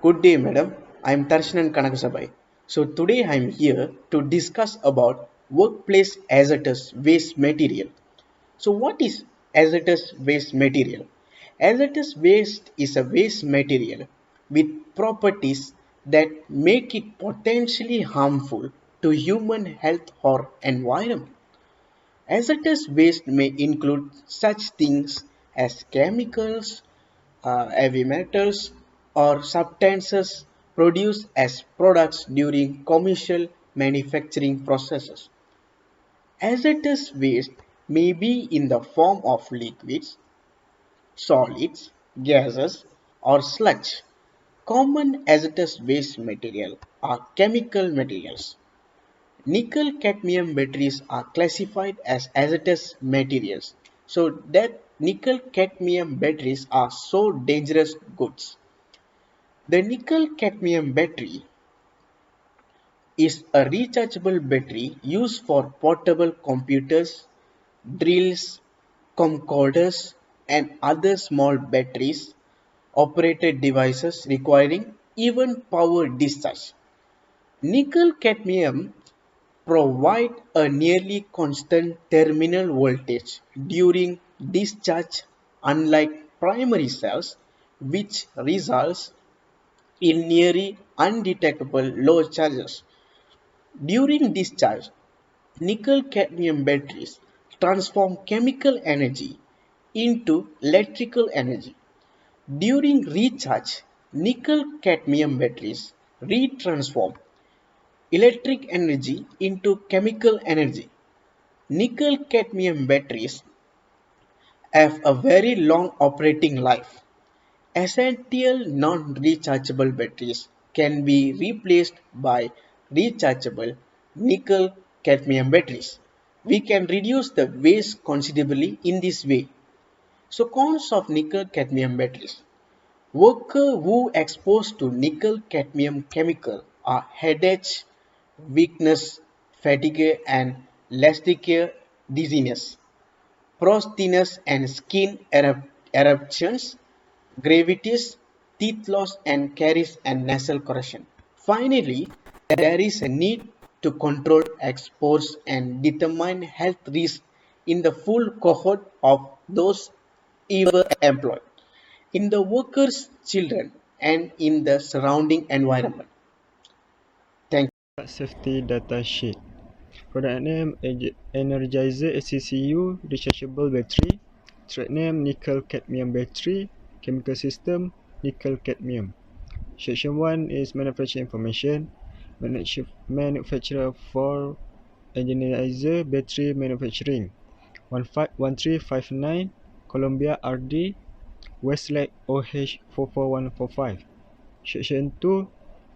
Good day, madam. I'm Tarshanan Kanakasabai. So today I'm here to discuss about workplace hazardous waste material. So what is hazardous waste material? Hazardous waste is a waste material with properties that make it potentially harmful to human health or environment. Hazardous waste may include such things as chemicals, heavy metals, or substances produced as products during commercial manufacturing processes. Hazardous waste may be in the form of liquids, solids, gases, or sludge. Common hazardous waste material are chemical materials. Nickel cadmium batteries are classified as hazardous materials. So that nickel cadmium batteries are so dangerous goods. The nickel cadmium battery is a rechargeable battery used for portable computers, drills, camcorders, and other small batteries operated devices requiring even power discharge. Nickel cadmium provide a nearly constant terminal voltage during discharge, unlike primary cells, which results in nearly undetectable low charges. During discharge, nickel cadmium batteries transform chemical energy into electrical energy. During recharge, nickel cadmium batteries retransform electric energy into chemical energy. Nickel cadmium batteries have a very long operating life. Essential non-rechargeable batteries can be replaced by rechargeable nickel cadmium batteries. We can reduce the waste considerably in this way. So cons of nickel cadmium batteries. Workers who exposed to nickel cadmium chemical are headache, weakness, fatigue and lactic dizziness, prosthiness and skin eruptions, gravities, teeth loss and caries and nasal corrosion. Finally, there is a need to control exports and determine health risks in the full cohort of those ever employed, in the workers' children and in the surrounding environment. Thank Safety data sheet. Product name Energizer ACCU rechargeable battery. Trade name nickel cadmium battery. Chemical system nickel cadmium. Section 1 is manufacturer information. Manufacturer for Energizer battery manufacturing. 1359 Columbia RD Westlake OH 44145. Section 2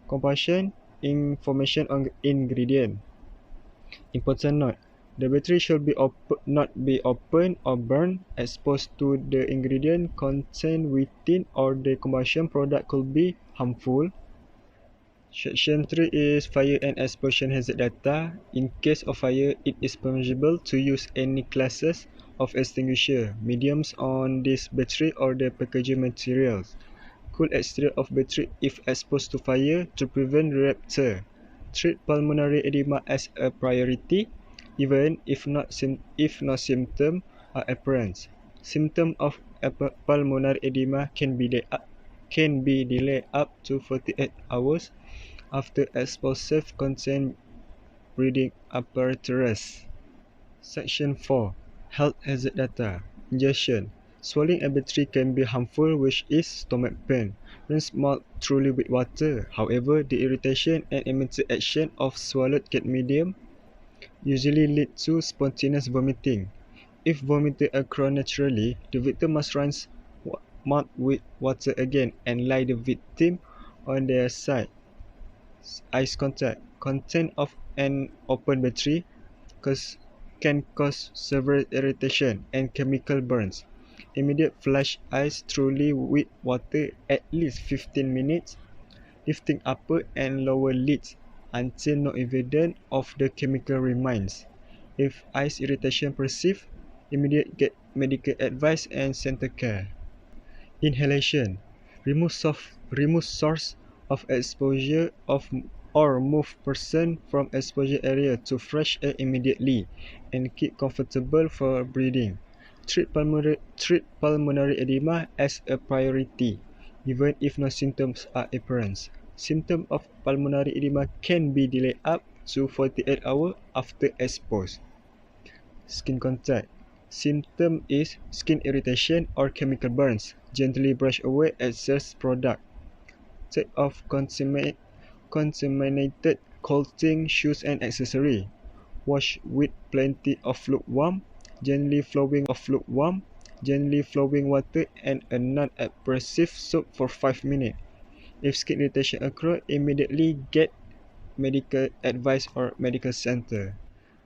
Combustion information on ingredient. Important note: the battery should not be opened or burned. Exposed to the ingredient contained within or the combustion product could be harmful. Section 3 is fire and explosion hazard data. In case of fire, it is permissible to use any classes of extinguisher, mediums on this battery or the packaging materials. Cool exterior of battery if exposed to fire to prevent rupture. Treat pulmonary edema as a priority, even if no symptoms are apparent. Symptoms of pulmonary edema can be delayed up to 48 hours after explosive contained breathing apparatus. Section 4. Health hazard data. Ingestion. Swallowing a battery can be harmful, which is stomach pain. Rinse mouth thoroughly with water. However, the irritation and immediate action of swallowed cadmium usually lead to spontaneous vomiting. If vomiting occurs naturally, the victim must rinse mouth with water again and lie the victim on their side. Eye contact. Content of an open battery can cause severe irritation and chemical burns. Immediate flush eyes thoroughly with water at least 15 minutes, lifting upper and lower lids until no evidence of the chemical remains. If eyes irritation persists, immediate get medical advice and center care. Inhalation. Remove source of exposure or move person from exposure area to fresh air immediately and keep comfortable for breathing. Treat pulmonary edema as a priority, even if no symptoms are apparent. Symptoms of pulmonary edema can be delayed up to 48 hours after exposure. Skin contact. Symptom is skin irritation or chemical burns. Gently brush away excess product. Take off contaminated clothing, shoes and accessory. Wash with plenty of gently flowing water and a non-abrasive soap for 5 minutes. If skin irritation occurs, immediately get medical advice or medical center.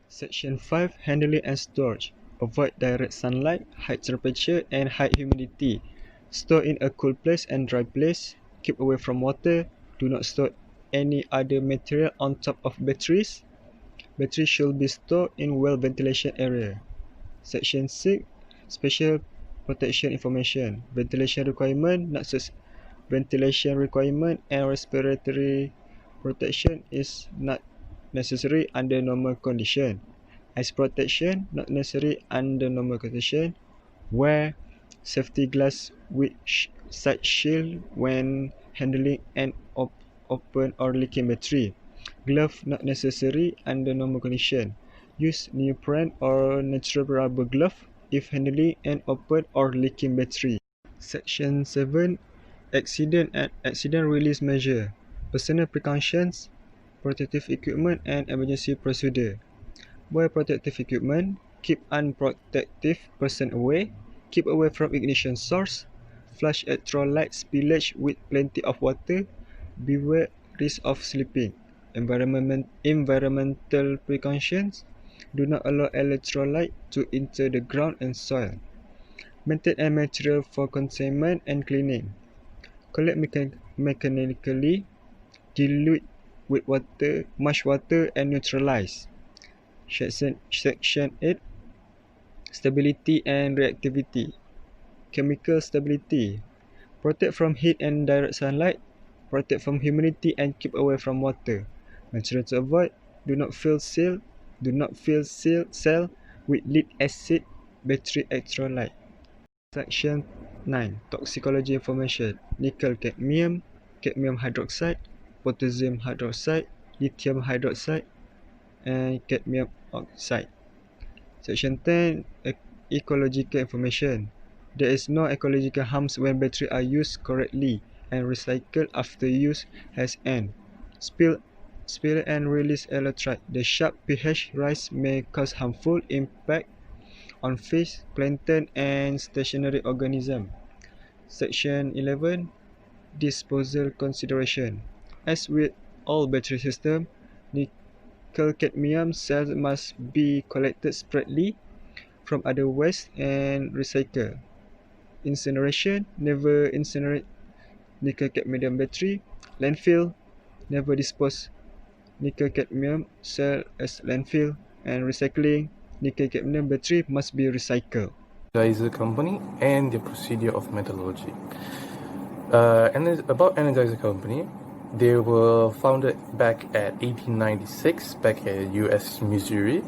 Section 5. Handling and storage. Avoid direct sunlight, high temperature and high humidity. Store in a cool place and dry place. Keep away from water. Do not store any other material on top of batteries. Batteries should be stored in well ventilation area. Section 6. Special protection information. Ventilation requirement and respiratory protection is not necessary under normal condition. Eyes protection not necessary under normal condition. Wear safety glass with side shield when handling an open or leaking battery. Glove not necessary under normal condition. Use neoprene or natural rubber glove if handling an open or leaking battery. Section 7. Accident and accident release measure. Personal precautions, protective equipment and emergency procedure. Wear protective equipment. Keep unprotected person away. Keep away from ignition source. Flush electrolyte spillage with plenty of water. Beware risk of slipping. Environmental precautions. Do not allow electrolyte to enter the ground and soil. Maintain a material for containment and cleaning. Collect mechanically. Dilute with much water and neutralize. Section 8. Stability and reactivity. Chemical stability. Protect from heat and direct sunlight. Protect from humidity and keep away from water. Material to avoid. Do not fill cell with lead acid battery electrolyte. Section 9. Toxicology information. Nickel cadmium, cadmium hydroxide, potassium hydroxide, lithium hydroxide and cadmium oxide. Section 10. Ecological information. There is no ecological harms when batteries are used correctly and recycled after use has ended. Spill and release electrolyte. The sharp pH rise may cause harmful impact on fish, plankton and stationary organisms. Section 11. Disposal consideration. As with all battery systems, nickel-cadmium cells must be collected separately from other waste and recycled. Incineration. Never incinerate nickel-cadmium battery. Landfill. Never dispose nickel-cadmium cell as landfill. And recycling. Nickel-cadmium battery must be recycled. Energizer Company and the procedure of metallurgy. About Energizer Company, they were founded back at 1896, back at US, Missouri.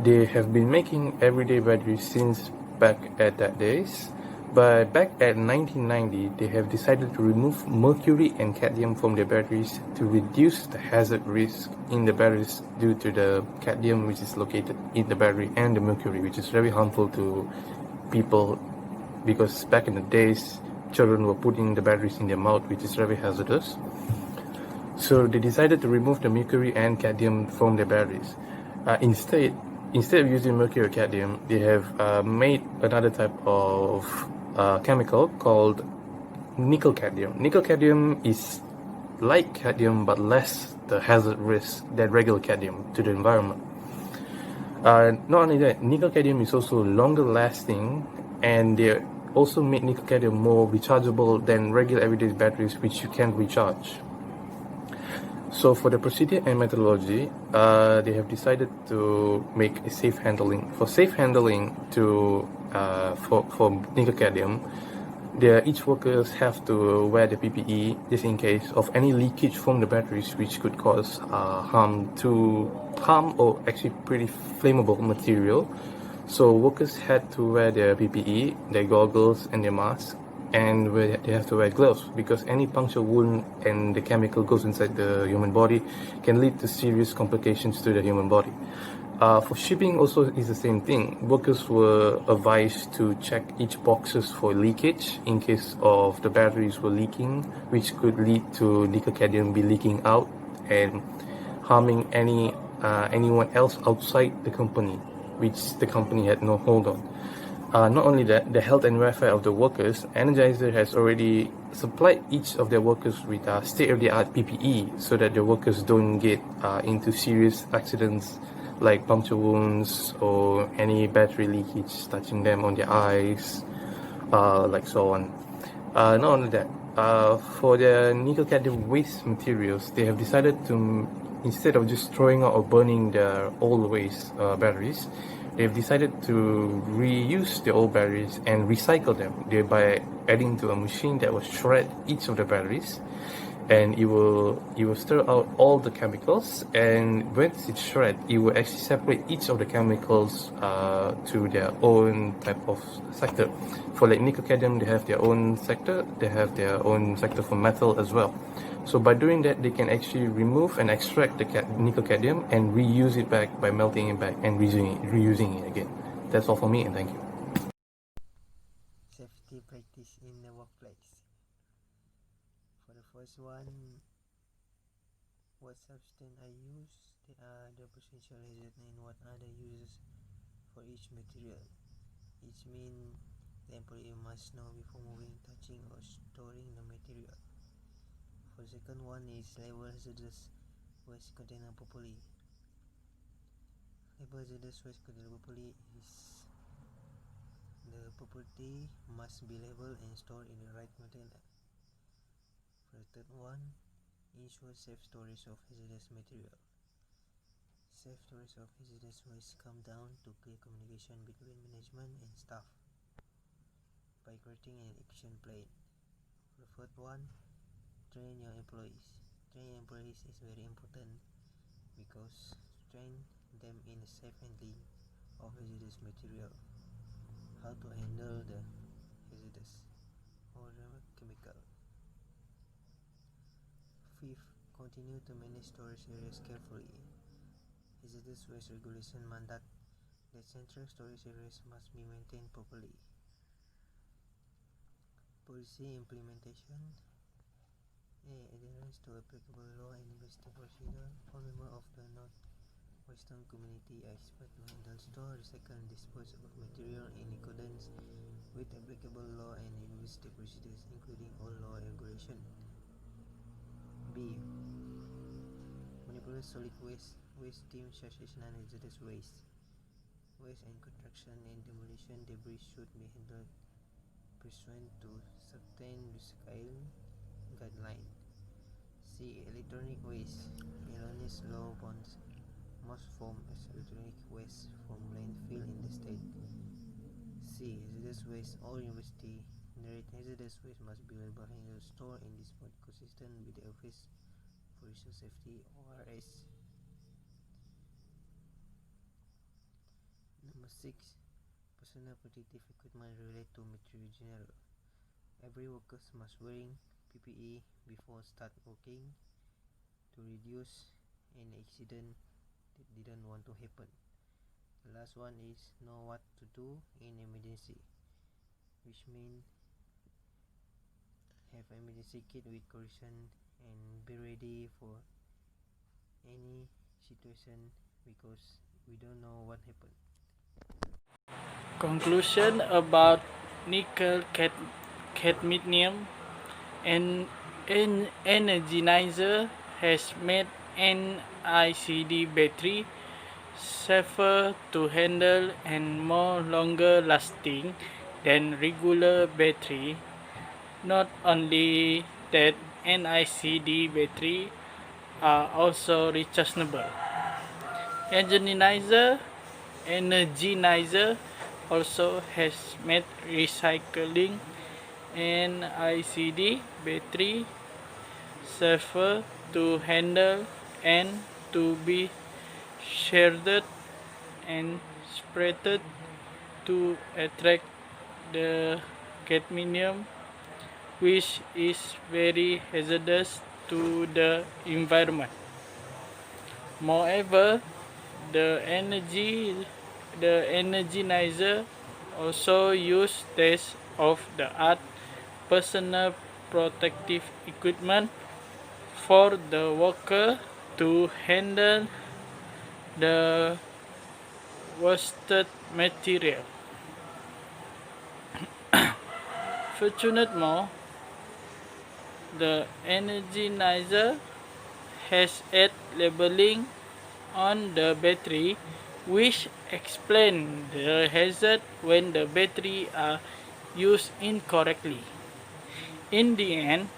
They have been making everyday batteries since back at that days. But back at 1990, they have decided to remove mercury and cadmium from their batteries to reduce the hazard risk in the batteries due to the cadmium which is located in the battery and the mercury, which is very harmful to people because back in the days, children were putting the batteries in their mouth, which is very hazardous. So they decided to remove the mercury and cadmium from their batteries. Instead of using mercury or cadmium, they have made another type of chemical called nickel cadmium. Nickel cadmium is like cadmium but less the hazard risk than regular cadmium to the environment. Not only that, nickel cadmium is also longer lasting, and they also make nickel cadmium more rechargeable than regular everyday batteries which you can't recharge. So for the procedure and methodology, they have decided to make a safe handling. For safe handling for nickel cadmium, Each workers have to wear the PPE just in case of any leakage from the batteries, which could cause harm or actually pretty flammable material. So workers had to wear their PPE, their goggles, and their masks, and they have to wear gloves because any puncture wound and the chemical goes inside the human body can lead to serious complications to the human body. For shipping also is the same thing. Workers were advised to check each boxes for leakage in case of the batteries were leaking, which could lead to nickel cadmium be leaking out and harming anyone else outside the company, which the company had no hold on. Not only that, the health and welfare of the workers, Energizer has already supplied each of their workers with state-of-the-art PPE so that the workers don't get into serious accidents like puncture wounds or any battery leakage touching them on their eyes, like so on. Not only that, for the nickel cadmium waste materials, they have decided to, instead of just throwing out or burning their old waste batteries, they've decided to reuse the old batteries and recycle them, thereby adding to a machine that will shred each of the batteries, and it will stir out all the chemicals, and once it's shred, it will actually separate each of the chemicals to their own type of sector. For like nickel cadmium, they have their own sector. They have their own sector for metal as well. So by doing that, they can actually remove and extract the nickel cadmium and reuse it back by melting it back and reusing it again. That's all for me, and thank you. Safety practice in the workplace. For the first one, what substance I use, the potential hazard, and what are the uses for each material. Each mean the employee must know before moving, touching, or storing the material. For the second one is label hazardous waste container properly. Label hazardous waste container properly is the property must be labeled and stored in the right container. For the third one, ensure safe storage of hazardous material. Safe storage of hazardous waste come down to clear communication between management and staff by creating an action plan. For the fourth one, train your employees. Train your employees is very important because train them in the safe handling of hazardous material, how to handle the hazardous or the chemical. Fifth, continue to manage storage areas carefully. Hazardous waste regulation mandate that central storage areas must be maintained properly. Policy implementation. Adherence to applicable law and investing procedure. All members of the Northwestern community are expected to handle, store, recycle, and dispose of material in accordance with applicable law and investing procedures, including all law and regulation. B. Manipulate solid waste. Waste streams such as non-hazardous waste. Waste and construction and demolition debris should be handled pursuant to certain recycling guidelines. C. Electronic waste. Erroneous law bans most forms as electronic waste from landfill in the state. C. Hazardous waste. All university generate hazardous waste must be labeled, handled, stored, and disposed consistent with the Office for Resource Safety (ORS). Number 6. Personal protective equipment related to material general. Every worker must wearing PPE before start working to reduce an accident that didn't want to happen. The last one is know what to do in emergency, which means have emergency kit with correction and be ready for any situation because we don't know what happened. Conclusion about nickel cadmium. An Energizer has made NICD battery safer to handle and more longer lasting than regular battery. Not only that, NICD battery are also rechargeable. Energizer also has made recycling NICD battery safer to handle and to be shredded and spreaded to attract the cadmium, which is very hazardous to the environment. Moreover, the energizer also use state of the art personal protective equipment for the worker to handle the wasted material. Furthermore, the energizer has add labeling on the battery which explain the hazard when the battery are used incorrectly. In the end,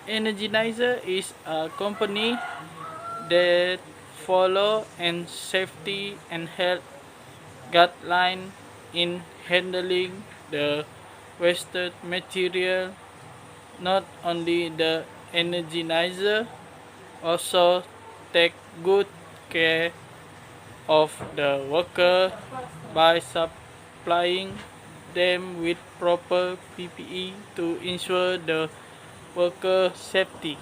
Energizer is a company that follow and safety and health guideline in handling the wasted material. Not only the Energizer also take good care of the worker by supplying them with proper PPE to ensure the worker safety.